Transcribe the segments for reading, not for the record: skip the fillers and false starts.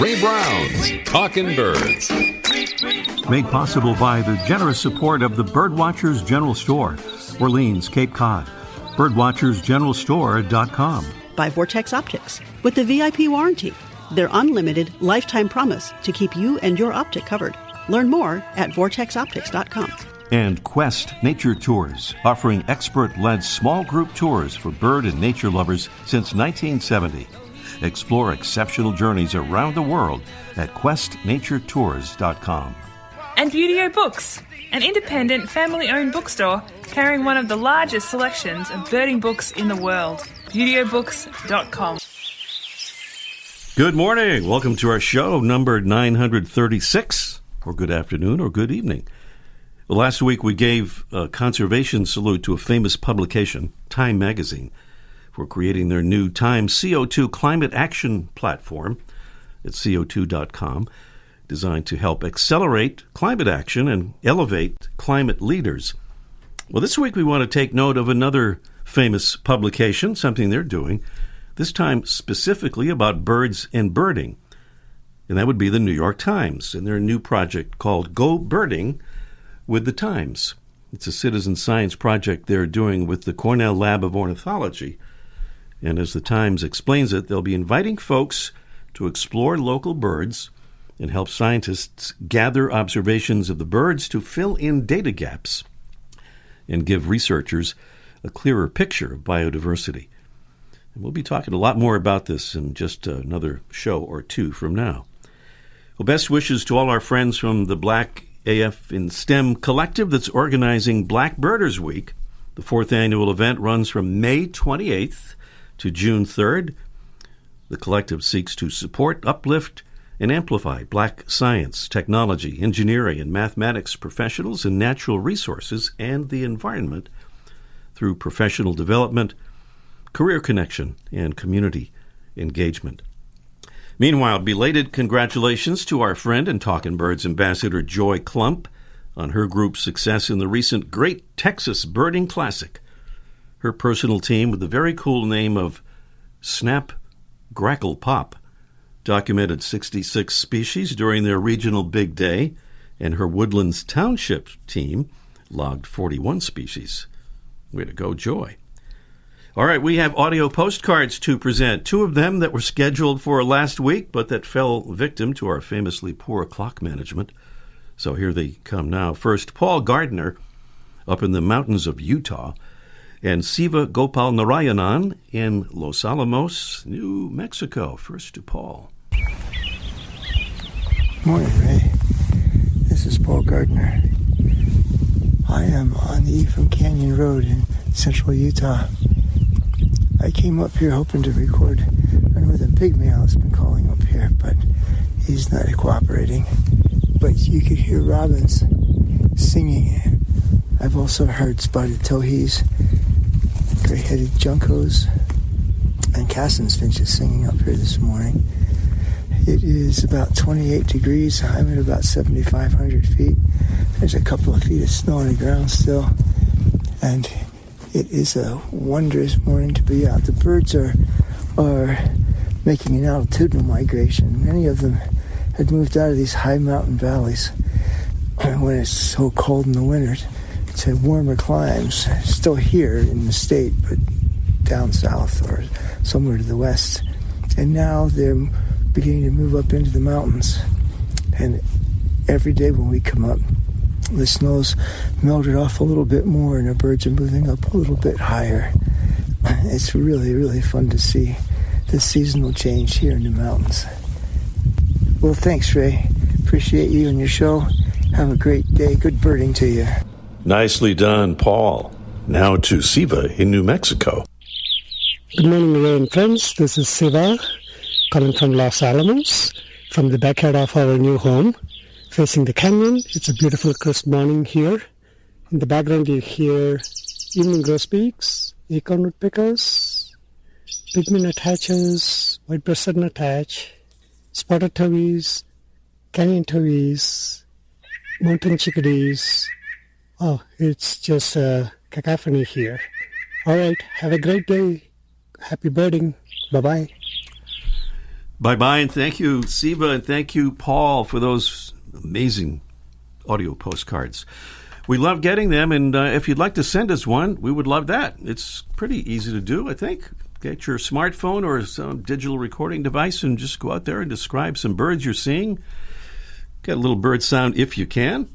Ray Brown's Talkin' Birds. Made possible by the generous support of the Birdwatchers General Store, Orleans, Cape Cod. Birdwatchersgeneralstore.com. By Vortex Optics with the VIP warranty, their unlimited lifetime promise to keep you and your optic covered. Learn more at vortexoptics.com. And Quest Nature Tours, offering expert-led small group tours for bird and nature lovers since 1970. Explore exceptional journeys around the world at questnaturetours.com. And Beautyo Books, an independent family-owned bookstore carrying one of the largest selections of birding books in the world. BeautyBooks.com. Good morning. Welcome to our show, number 936, or good afternoon or good evening. Well, last week we gave a conservation salute to a famous publication, Time Magazine, for creating their new Time CO2 climate action platform at co2.com, designed to help accelerate climate action and elevate climate leaders. Well, this week we want to take note of another famous publication, something they're doing, this time specifically about birds and birding. And that would be the New York Times and their new project called Go Birding with the Times. It's a citizen science project they're doing with the Cornell Lab of Ornithology. And as the Times explains it, they'll be inviting folks to explore local birds and help scientists gather observations of the birds to fill in data gaps and give researchers a clearer picture of biodiversity. And we'll be talking a lot more about this in just another show or two from now. Well, best wishes to all our friends from the Black AF in STEM collective that's organizing Black Birders Week. The fourth annual event runs from May 28th to June 3rd. The collective seeks to support, uplift, and amplify Black science, technology, engineering, and mathematics professionals in natural resources and the environment through professional development, career connection, and community engagement. Meanwhile, belated congratulations to our friend and Talkin' Birds ambassador Joy Klump on her group's success in the recent Great Texas Birding Classic. Her personal team, with the very cool name of Snap Grackle Pop, documented 66 species during their regional big day, and her Woodlands Township team logged 41 species. Way to go, Joy. All right, we have audio postcards to present, two of them that were scheduled for last week, but that fell victim to our famously poor clock management. So here they come now. First, Paul Gardner up in the mountains of Utah, and Siva Gopal Narayanan in Los Alamos, New Mexico. First to Paul. Morning, Ray. This is Paul Gardner. I am on the Ephraim Canyon Road in central Utah. I came up here hoping to record. I know the pygmy has been calling up here, but he's not cooperating. But you could hear robins singing. I've also heard spotted towhees, gray-headed juncos, and Cassin's finches singing up here this morning. It is about 28 degrees. I'm at about 7,500 feet. There's a couple of feet of snow on the ground still. And it is a wondrous morning to be out. The birds are making an altitudinal migration. Many of them had moved out of these high mountain valleys when it's so cold in the winter to warmer climes. Still here in the state, but down south or somewhere to the west. And now they're beginning to move up into the mountains. And every day when we come up, the snow's melted off a little bit more and the birds are moving up a little bit higher. It's really, really fun to see the seasonal change here in the mountains. Well, thanks, Ray. Appreciate you and your show. Have a great day. Good birding to you. Nicely done, Paul. Now to Siva in New Mexico. Good morning, Ray and friends. This is Siva, calling from Los Alamos, from the backyard of our new home, facing the canyon. It's a beautiful, crisp morning here. In the background, you hear evening grosbeaks, acorn woodpeckers, pygmy nuthatches, white-breasted nuthatch, spotted towhees, canyon towhees, mountain chickadees. Oh, it's just a cacophony here. All right, have a great day. Happy birding. Bye-bye. Bye-bye, and thank you, Siva, and thank you, Paul, for those amazing audio postcards. We love getting them, and if you'd like to send us one, we would love that. It's pretty easy to do, I think. Get your smartphone or some digital recording device and just go out there and describe some birds you're seeing. Get a little bird sound if you can,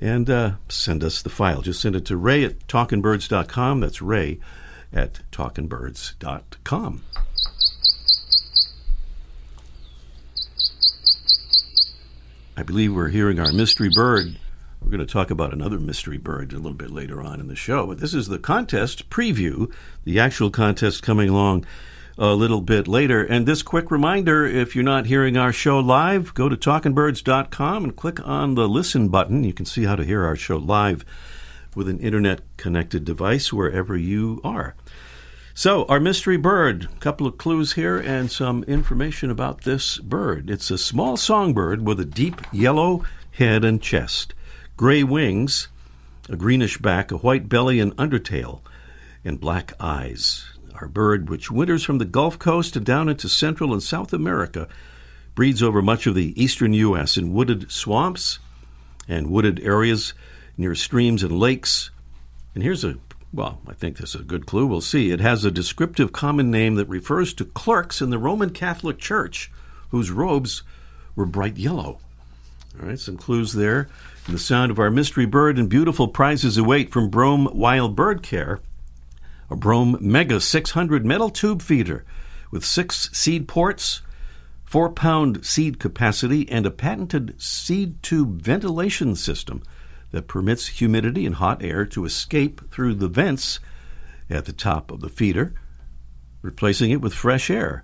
and send us the file. Just send it to Ray at talkingbirds.com. That's Ray at talkingbirds.com. I believe we're hearing our mystery bird. We're going to talk about another mystery bird a little bit later on in the show. But this is the contest preview, the actual contest coming along a little bit later. And this quick reminder, if you're not hearing our show live, go to talkingbirds.com and click on the listen button. You can see how to hear our show live with an internet-connected device wherever you are. So, our mystery bird, a couple of clues here and some information about this bird. It's a small songbird with a deep yellow head and chest, gray wings, a greenish back, a white belly and undertail, and black eyes. Our bird, which winters from the Gulf Coast and down into Central and South America, breeds over much of the eastern U.S. in wooded swamps and wooded areas near streams and lakes. And I think this is a good clue. We'll see. It has a descriptive common name that refers to clerks in the Roman Catholic Church whose robes were bright yellow. All right, some clues there. And the sound of our mystery bird and beautiful prizes await from Brome Wild Bird Care, a Brome Mega 600 metal tube feeder with 6 seed ports, 4-pound seed capacity, and a patented seed tube ventilation system that permits humidity and hot air to escape through the vents at the top of the feeder, replacing it with fresh air.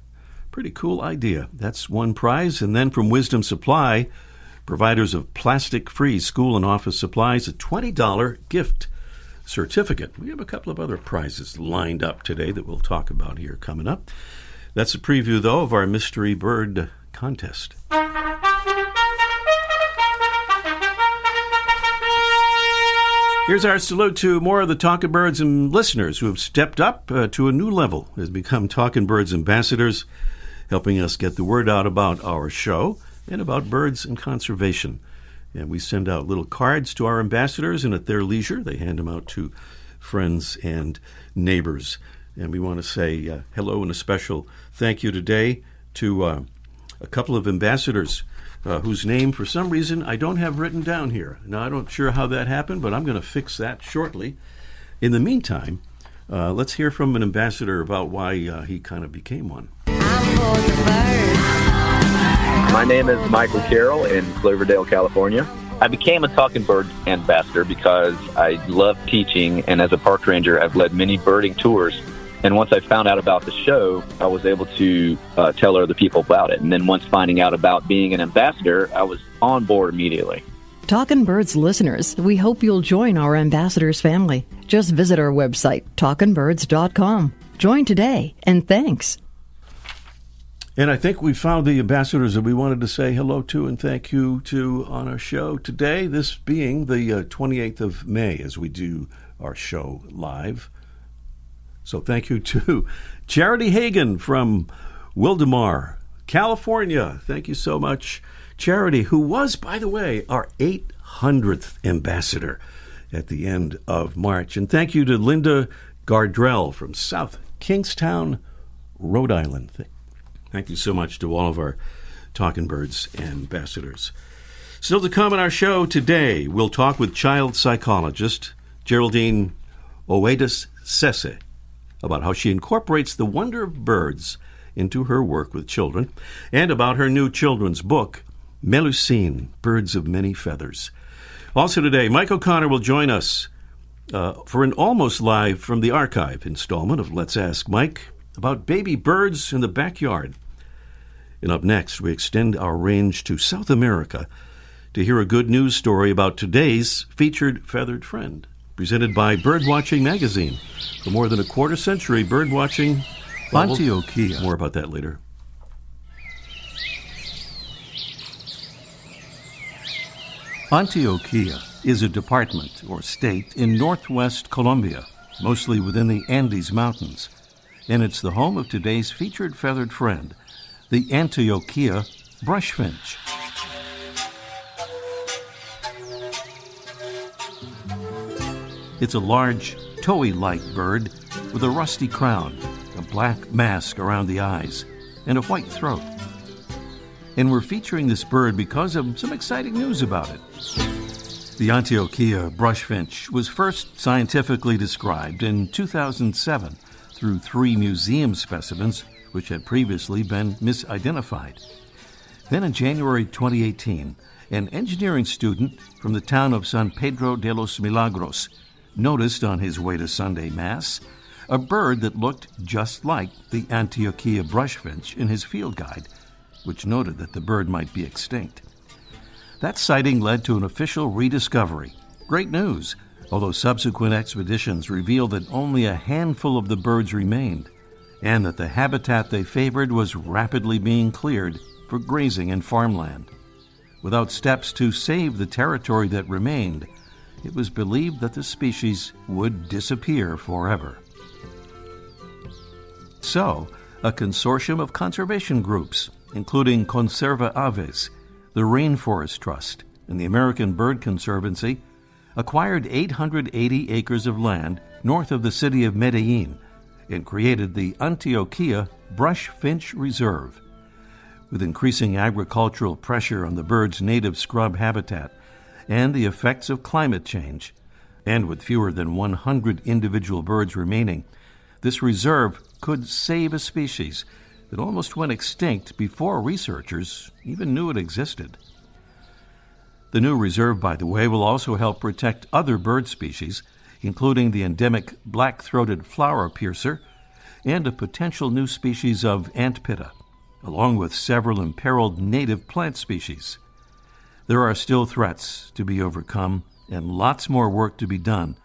Pretty cool idea. That's one prize. And then from Wisdom Supply, providers of plastic-free school and office supplies, a $20 gift certificate. We have a couple of other prizes lined up today that we'll talk about here coming up. That's a preview, though, of our mystery bird contest. Here's our salute to more of the Talkin' Birds and listeners who have stepped up to a new level, has become Talkin' Birds ambassadors, helping us get the word out about our show and about birds and conservation. And we send out little cards to our ambassadors, and at their leisure, they hand them out to friends and neighbors. And we want to say hello and a special thank you today to a couple of ambassadors whose name, for some reason, I don't have written down here. Now, I'm not sure how that happened, but I'm going to fix that shortly. In the meantime, let's hear from an ambassador about why he kind of became one. My name is Michael Carroll in Cloverdale, California. I became a Talking Bird ambassador because I love teaching, and as a park ranger, I've led many birding tours. And once I found out about the show, I was able to tell other people about it. And then once finding out about being an ambassador, I was on board immediately. Talkin' Birds listeners, we hope you'll join our ambassadors family. Just visit our website, talkingbirds.com. Join today, and thanks. And I think we found the ambassadors that we wanted to say hello to and thank you to on our show today, this being the 28th of May as we do our show live. So thank you to Charity Hagan from Wildomar, California. Thank you so much, Charity, who was, by the way, our 800th ambassador at the end of March. And thank you to Linda Gardrell from South Kingstown, Rhode Island. Thank you so much to all of our Talkin' Birds ambassadors. Still to come on our show today, we'll talk with child psychologist Geraldine Oades-Sese about how she incorporates the wonder of birds into her work with children, and about her new children's book, Melusine, Birds of Many Feathers. Also today, Mike O'Connor will join us for an almost live from the archive installment of Let's Ask Mike about baby birds in the backyard. And up next, we extend our range to South America to hear a good news story about today's featured feathered friend, presented by Birdwatching Magazine. For more than a quarter century, birdwatching Antioquia. More about that later. Antioquia is a department or state in northwest Colombia, mostly within the Andes Mountains, and it's the home of today's featured feathered friend, the Antioquia brushfinch. It's a large, toey-like bird with a rusty crown, a black mask around the eyes, and a white throat. And we're featuring this bird because of some exciting news about it. The Antioquia brushfinch was first scientifically described in 2007 through 3 museum specimens which had previously been misidentified. Then in January 2018, an engineering student from the town of San Pedro de los Milagros noticed on his way to Sunday Mass a bird that looked just like the Antioquia brushfinch in his field guide, which noted that the bird might be extinct. That sighting led to an official rediscovery. Great news, although subsequent expeditions revealed that only a handful of the birds remained, and that the habitat they favored was rapidly being cleared for grazing and farmland. Without steps to save the territory that remained, it was believed that the species would disappear forever. So, a consortium of conservation groups, including Conserva Aves, the Rainforest Trust, and the American Bird Conservancy, acquired 880 acres of land north of the city of Medellin and created the Antioquia Brushfinch Reserve. With increasing agricultural pressure on the bird's native scrub habitat and the effects of climate change, and with fewer than 100 individual birds remaining, this reserve could save a species that almost went extinct before researchers even knew it existed. The new reserve, by the way, will also help protect other bird species, including the endemic black-throated flower piercer and a potential new species of antpitta, along with several imperiled native plant species. There are still threats to be overcome and lots more work to be done,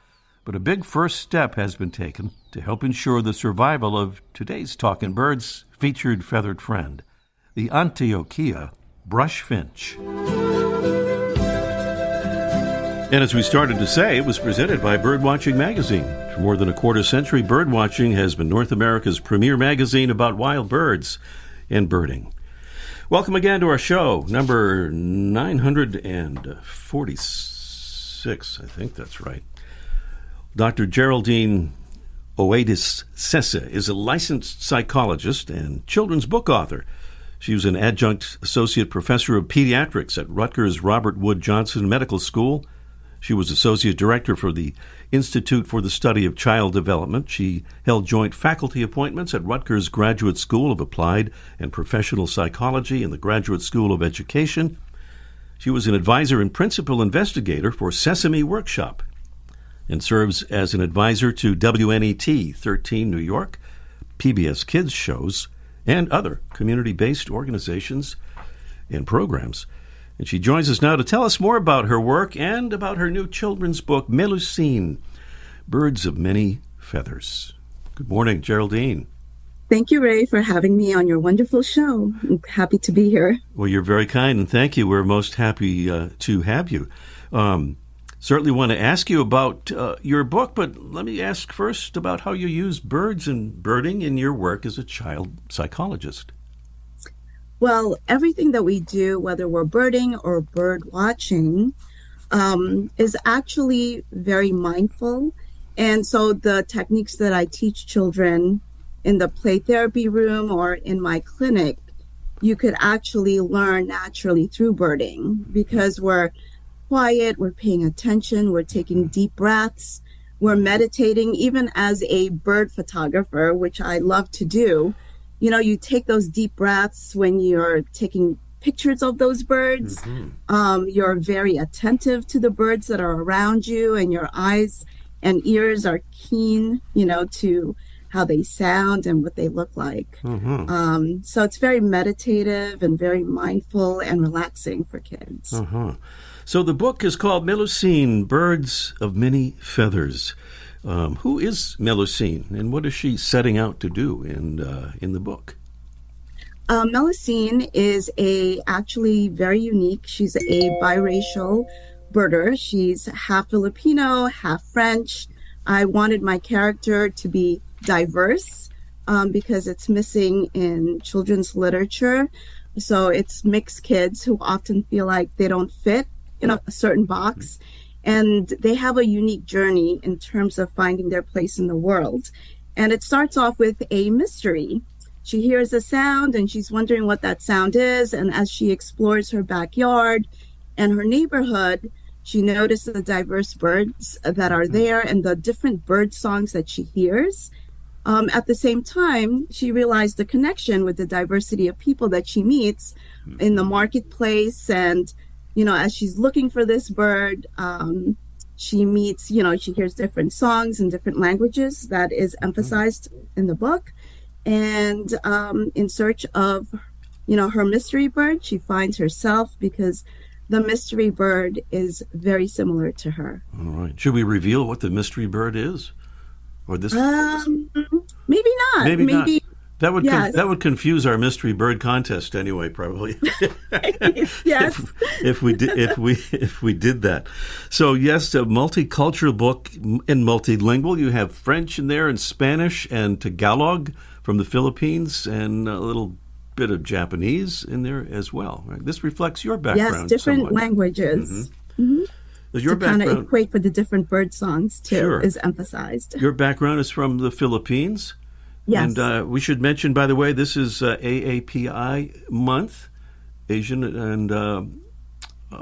but a big first step has been taken to help ensure the survival of today's Talkin' Birds featured feathered friend, the Antioquia brushfinch. And as we started to say, it was presented by Birdwatching Magazine. For more than a quarter century, Birdwatching has been North America's premier magazine about wild birds and birding. Welcome again to our show, number 946, I think that's right. Dr. Geraldine Oades-Sese is a licensed psychologist and children's book author. She was an adjunct associate professor of pediatrics at Rutgers Robert Wood Johnson Medical School. She was associate director for the Institute for the Study of Child Development. She held joint faculty appointments at Rutgers Graduate School of Applied and Professional Psychology and the Graduate School of Education. She was an advisor and principal investigator for Sesame Workshop and serves as an advisor to WNET 13 New York, PBS Kids shows, and other community-based organizations and programs. And she joins us now to tell us more about her work and about her new children's book, Melusine, Birds of Many Feathers. Good morning, Geraldine. Thank you, Ray, for having me on your wonderful show. I'm happy to be here. Well, you're very kind, and thank you. We're most happy to have you. Certainly want to ask you about your book, but let me ask first about how you use birds and birding in your work as a child psychologist. Well, everything that we do, whether we're birding or bird watching, is actually very mindful. And so the techniques that I teach children in the play therapy room or in my clinic, you could actually learn naturally through birding because we're quiet, we're paying attention, we're taking deep breaths, we're meditating. Even as a bird photographer, which I love to do, you know, you take those deep breaths when you're taking pictures of those birds. Mm-hmm. You're very attentive to the birds that are around you, and your eyes and ears are keen, you know, to how they sound and what they look like. Mm-hmm. So it's very meditative and very mindful and relaxing for kids. Mm-hmm. So the book is called Melusine, Birds of Many Feathers. Who is Melusine, and what is she setting out to do in the book? Melusine is actually very unique. She's a biracial birder. She's half Filipino, half French. I wanted my character to be diverse, because it's missing in children's literature. So it's mixed kids who often feel like they don't fit in a certain box. And they have a unique journey in terms of finding their place in the world. And it starts off with a mystery. She hears a sound and she's wondering what that sound is. And as she explores her backyard and her neighborhood, she notices the diverse birds that are there and the different bird songs that she hears. At the same time, she realized the connection with the diversity of people that she meets in the marketplace. And, as she's looking for this bird, she meets, she hears different songs in different languages that is emphasized in the book. And in search of, her mystery bird, she finds herself because the mystery bird is very similar to her. All right. Should we reveal what the mystery bird is? Or this? Maybe not. Maybe not. That would yes. That would confuse our mystery bird contest anyway, probably. Yes. if we did that. So yes, a multicultural book and multilingual. You have French in there and Spanish and Tagalog from the Philippines and a little bit of Japanese in there as well. Right? This reflects your background. Yes, different somewhat. languages. Mm-hmm. Mm-hmm. Your to kind of equate for the different bird songs too sure. is emphasized. Your background is from the Philippines. Yes. And we should mention, by the way, this is AAPI month, Asian and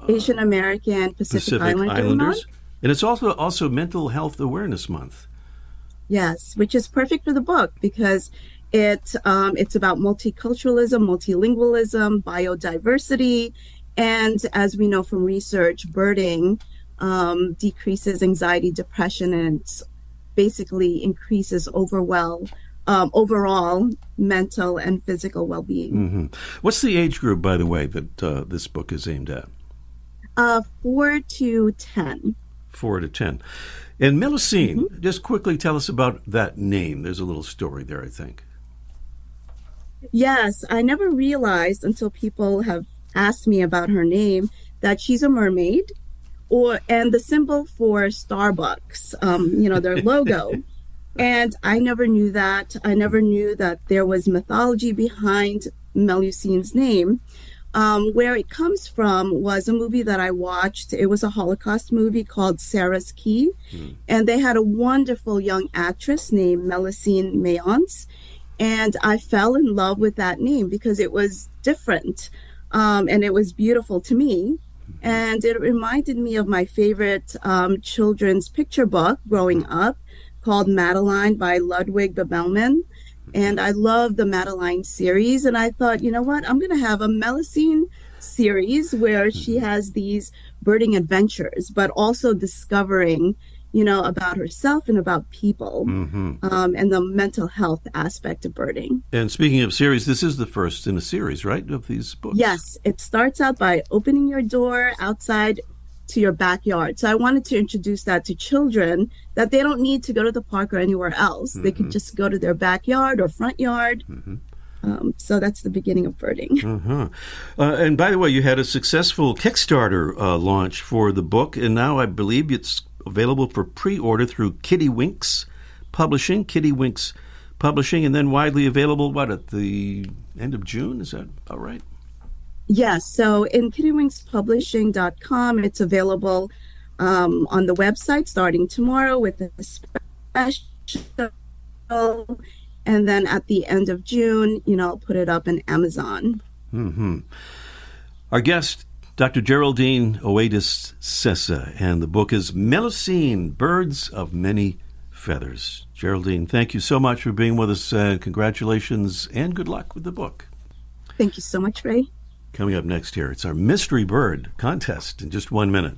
Asian American Pacific Islanders month. And it's also Mental Health Awareness Month. Yes, which is perfect for the book because it's about multiculturalism, multilingualism, biodiversity, and as we know from research, birding decreases anxiety, depression, and basically increases overall mental and physical well-being. Mm-hmm. What's the age group, by the way, that this book is aimed at? 4 to 10. 4 to 10. And Melusine, just quickly tell us about that name. There's a little story there, I think. Yes, I never realized until people have asked me about her name that she's a mermaid, and the symbol for Starbucks, their logo. And I never knew that. I never knew that there was mythology behind Melusine's name. Where it comes from was a movie that I watched. It was a Holocaust movie called Sarah's Key. And they had a wonderful young actress named Melusine Mayence. And I fell in love with that name because it was different. And it was beautiful to me. And it reminded me of my favorite children's picture book growing up called Madeline by Ludwig Bebelman. And I love the Madeline series. And I thought, you know what, I'm going to have a Melusine series where she has these birding adventures, but also discovering, about herself and about people, and the mental health aspect of birding. And speaking of series, this is the first in a series, right, of these books? Yes. It starts out by opening your door outside to your backyard. So I wanted to introduce that to children, that they don't need to go to the park or anywhere else. They could just go to their backyard or front yard. So that's the beginning of birding. And by the way, you had a successful Kickstarter launch for the book, and now I believe it's available for pre-order through Kitty Winks Publishing, and then widely available, at the end of June? Is that about right? Yes. So in kittywingspublishing.com, it's available on the website starting tomorrow with a special. And then at the end of June, I'll put it up in Amazon. Our guest, Dr. Geraldine Oades-Sese, and the book is Melusine, Birds of Many Feathers. Geraldine, thank you so much for being with us. Congratulations and good luck with the book. Thank you so much, Ray. Coming up next here, it's our Mystery Bird contest in just 1 minute.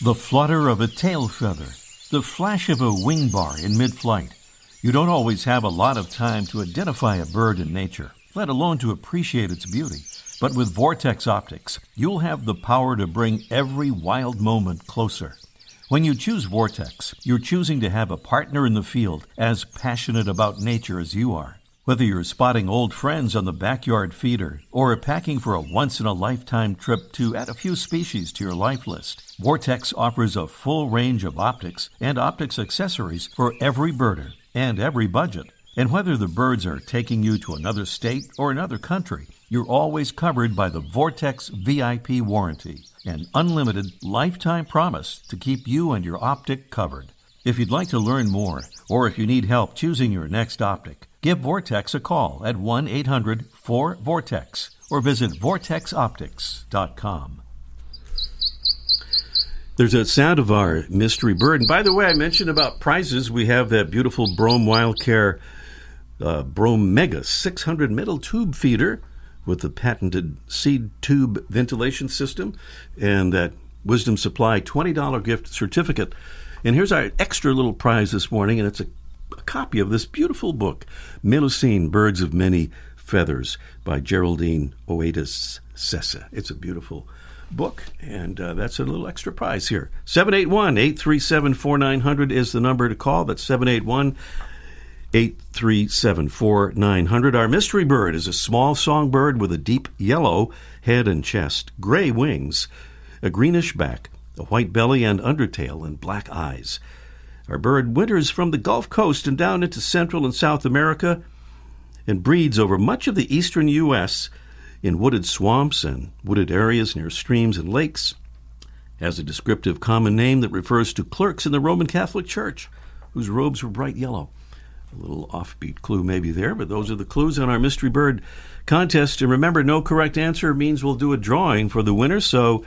The flutter of a tail feather, the flash of a wing bar in mid-flight. You don't always have a lot of time to identify a bird in nature, let alone to appreciate its beauty. But with Vortex Optics, you'll have the power to bring every wild moment closer. When you choose Vortex, you're choosing to have a partner in the field as passionate about nature as you are. Whether you're spotting old friends on the backyard feeder or packing for a once-in-a-lifetime trip to add a few species to your life list, Vortex offers a full range of optics and optics accessories for every birder. and every budget. And whether the birds are taking you to another state or another country, you're always covered by the Vortex VIP warranty, an unlimited lifetime promise to keep you and your optic covered. If you'd like to learn more, or if you need help choosing your next optic, give Vortex a call at 1-800-4VORTEX or visit vortexoptics.com. There's a sound of our mystery bird. And by the way, I mentioned about prizes. We have that beautiful Brome Wildcare Brome Mega 600 metal tube feeder with the patented seed tube ventilation system and that Wisdom Supply $20 gift certificate. And here's our extra little prize this morning, and it's a copy of this beautiful book, Melusine, Birds of Many Feathers by Geraldine Oades-Sese. It's a beautiful book, and that's a little extra prize here. 781-837-4900 is the number to call. That's 781-837-4900. Our mystery bird is a small songbird with a deep yellow head and chest, gray wings, a greenish back, a white belly and undertail, and black eyes. Our bird winters from the Gulf Coast and down into Central and South America and breeds over much of the eastern U.S. in wooded swamps and wooded areas near streams and lakes. Has a descriptive common name that refers to clerks in the Roman Catholic Church, whose robes were bright yellow. A little offbeat clue maybe there, but those are the clues on our Mystery Bird contest. And remember, no correct answer means we'll do a drawing for the winner, so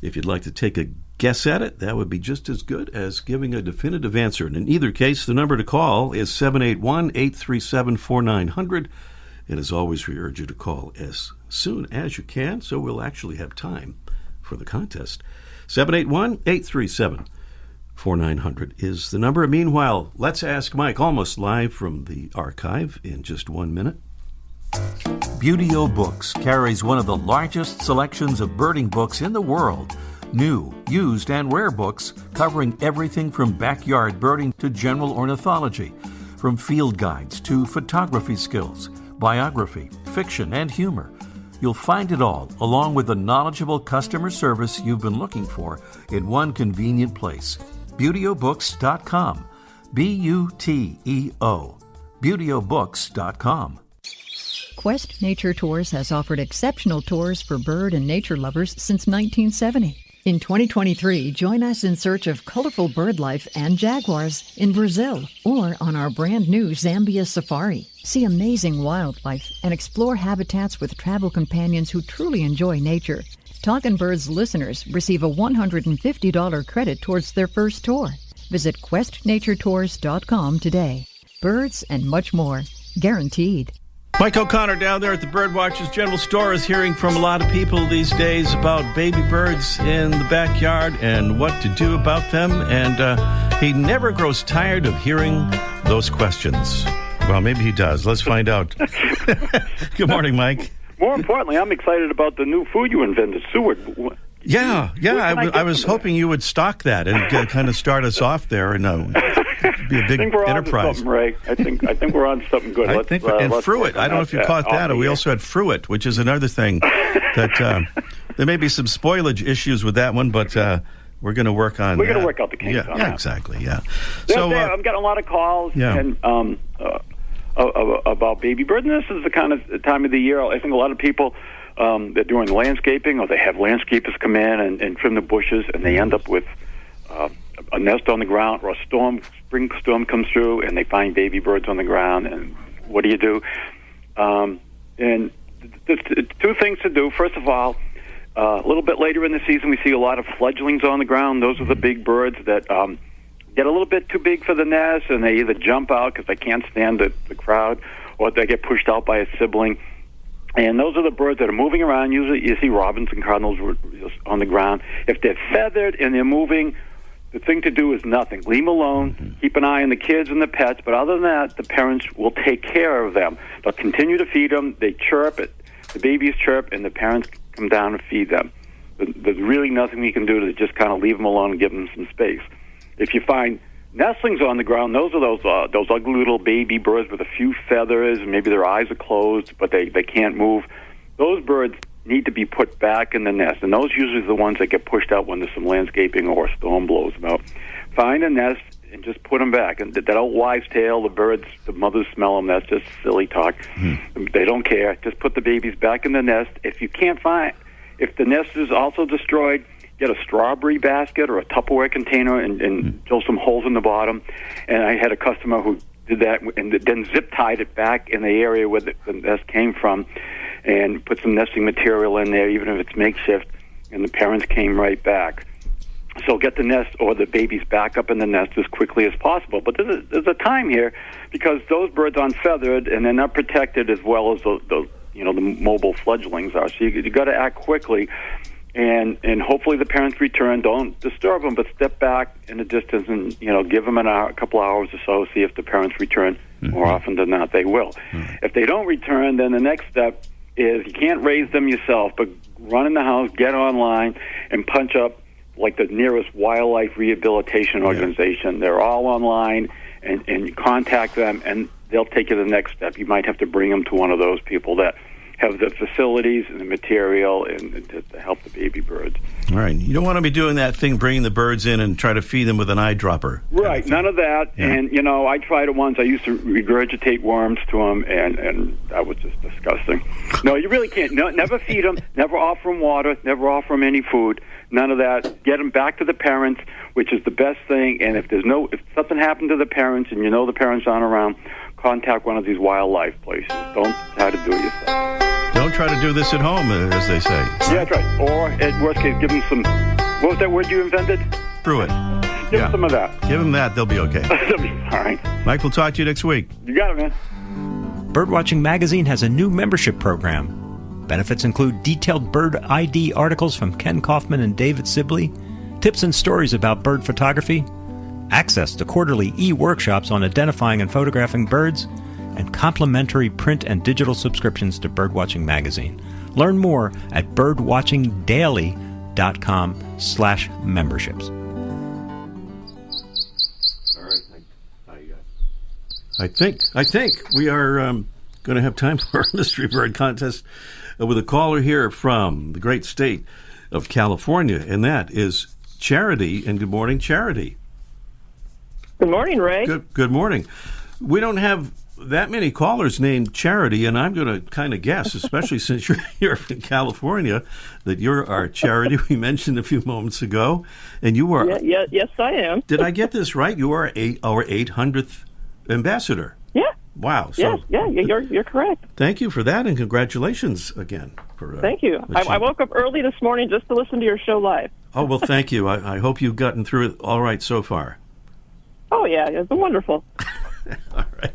if you'd like to take a guess at it, that would be just as good as giving a definitive answer. And in either case, the number to call is 781-837-4900. And as always, we urge you to call as soon as you can, so we'll actually have time for the contest. 781-837-4900 is the number. Meanwhile, let's ask Mike, almost live from the archive in just 1 minute. Beauty-O Books carries one of the largest selections of birding books in the world. New, used, and rare books covering everything from backyard birding to general ornithology, from field guides to photography skills, biography, fiction, and humor. You'll find it all, along with the knowledgeable customer service you've been looking for, in one convenient place. BeautyOBooks.com. B-U-T-E-O. BeautyOBooks.com. Quest Nature Tours has offered exceptional tours for bird and nature lovers since 1970. In 2023, join us in search of colorful bird life and jaguars in Brazil or on our brand new Zambia Safari. See amazing wildlife and explore habitats with travel companions who truly enjoy nature. Talkin' Birds listeners receive a $150 credit towards their first tour. Visit questnaturetours.com today. Birds and much more. Guaranteed. Mike O'Connor down there at the Birdwatchers General Store is hearing from a lot of people these days about baby birds in the backyard and what to do about them, and he never grows tired of hearing those questions. Well, maybe he does. Let's find out. Good morning, Mike. More importantly, I'm excited about the new food you invented, Seward. Yeah. I was hoping you would stock that and kind of start us off there, and be a big enterprise. Ray. I think we're on something good. And fruit. I don't know if you caught that. We also had fruit, which is another thing that there may be some spoilage issues with that one, but we're going to work on. We're going to work out the kinks on that. Yeah, exactly. Yeah. So I'm getting a lot of calls and about baby birds. And this is the kind of time of the year. I think a lot of people. They're doing landscaping, or they have landscapers come in and trim the bushes, and they end up with a nest on the ground, or a spring storm comes through, and they find baby birds on the ground. And what do you do? And there's two things to do. First of all, a little bit later in the season, we see a lot of fledglings on the ground. Those are the big birds that get a little bit too big for the nest, and they either jump out because they can't stand the crowd, or they get pushed out by a sibling. And those are the birds that are moving around. Usually you see robins and cardinals on the ground. If they're feathered and they're moving, the thing to do is nothing. Leave them alone. Keep an eye on the kids and the pets. But other than that, the parents will take care of them. They'll continue to feed them. They chirp. The babies chirp, and the parents come down and feed them. There's really nothing we can do to just kind of leave them alone and give them some space. If you find nestlings on the ground, those are those ugly little baby birds with a few feathers, and maybe their eyes are closed, but they can't move. Those birds need to be put back in the nest, and those usually are the ones that get pushed out when there's some landscaping or a storm blows them out. Find a nest and just put them back. And that old wives' tale, the mothers smell them, that's just silly talk. They don't care. Just put the babies back in the nest. If the nest is also destroyed, get a strawberry basket or a Tupperware container and drill some holes in the bottom. And I had a customer who did that and then zip-tied it back in the area where the nest came from and put some nesting material in there, even if it's makeshift, and the parents came right back. So get the nest or the babies back up in the nest as quickly as possible. But there's a time here because those birds aren't feathered and they're not protected as well as the mobile fledglings are. So you got to act quickly, and hopefully the parents return. Don't disturb them, but step back in the distance and give them a couple hours or so. See if the parents return. More often than not, they will. If they don't return, then the next step is you can't raise them yourself, but run in the house, get online, and punch up like the nearest wildlife rehabilitation organization. They're all online, and you contact them, and they'll take you to the next step. You might have to bring them to one of those people that have the facilities and the material and to help the baby birds. All right. You don't want to be doing that thing, bringing the birds in and try to feed them with an eyedropper. Right. None of that. Yeah. And, I tried it once. I used to regurgitate worms to them, and that was just disgusting. No, you really can't. No, never feed them. Never offer them water. Never offer them any food. None of that. Get them back to the parents, which is the best thing. And if something happened to the parents and the parents aren't around, contact one of these wildlife places. Don't try to do it yourself. Don't try to do this at home, as they say. Yeah, that's right. Or, at worst case, give them some... What was that word you invented? Brew it. Give them some of that. Give them that. They'll be okay. They'll be fine. Mike, we'll talk to you next week. You got it, man. Birdwatching Magazine has a new membership program. Benefits include detailed bird ID articles from Ken Kaufman and David Sibley, tips and stories about bird photography, access to quarterly e-workshops on identifying and photographing birds, and complimentary print and digital subscriptions to Birdwatching Magazine. Learn more at birdwatchingdaily.com/memberships. All right. I think we are going to have time for our mystery bird contest with a caller here from the great state of California, and that is Charity. And good morning, Charity. Good morning, Ray. Good morning. We don't have that many callers named Charity, and I'm going to kind of guess, especially since you're here in California, that you're our Charity we mentioned a few moments ago. And you are... Yes, I am. Did I get this right? You are our 800th ambassador. Yeah. Wow. So, you're correct. Thank you for that, and congratulations again. Thank you. I woke up early this morning just to listen to your show live. Oh, well, thank you. I hope you've gotten through it all right so far. Oh, yeah. It's been wonderful. All right.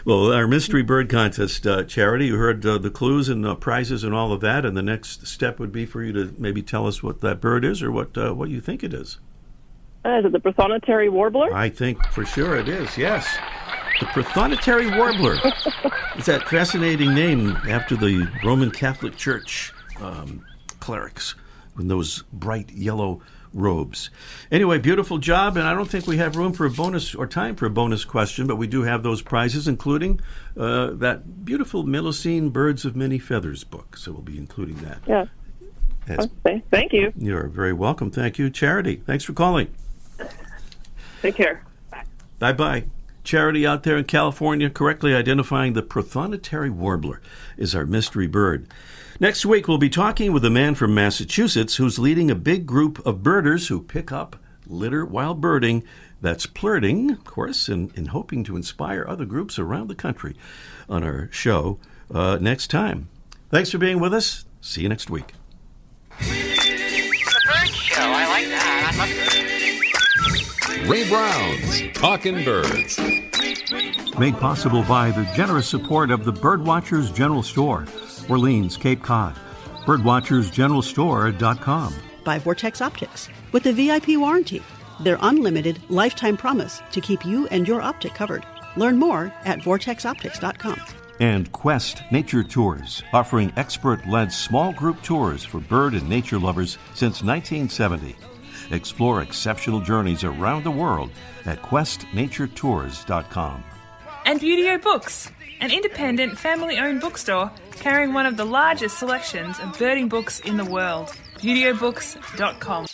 Well, our mystery bird contest, Charity, you heard the clues and prizes and all of that, and the next step would be for you to maybe tell us what that bird is or what you think it is. Is it the prothonotary warbler? I think for sure it is, yes. The prothonotary warbler. It's that fascinating name after the Roman Catholic Church clerics with those bright yellow robes. Anyway, beautiful job, and I don't think we have room for a bonus or time for a bonus question, but we do have those prizes, including that beautiful Milicene Birds of Many Feathers book. So we'll be including that. Yeah. Thank you. You're very welcome. Thank you, Charity. Thanks for calling. Take care. Bye-bye. Charity out there in California, correctly identifying the prothonotary warbler is our mystery bird. Next week, we'll be talking with a man from Massachusetts who's leading a big group of birders who pick up litter while birding. That's plurting, of course, and hoping to inspire other groups around the country on our show next time. Thanks for being with us. See you next week. The bird show. I like that. I love it. Ray Brown's Talkin' Birds. Made possible by the generous support of the Birdwatchers General Store, Orleans, Cape Cod. Birdwatchersgeneralstore.com. By Vortex Optics. With the VIP warranty, their unlimited lifetime promise to keep you and your optic covered. Learn more at vortexoptics.com. And Quest Nature Tours, offering expert-led small group tours for bird and nature lovers since 1970. Explore exceptional journeys around the world at questnaturetours.com. And Beautyo Books, an independent family-owned bookstore carrying one of the largest selections of birding books in the world. BeautyOBooks.com.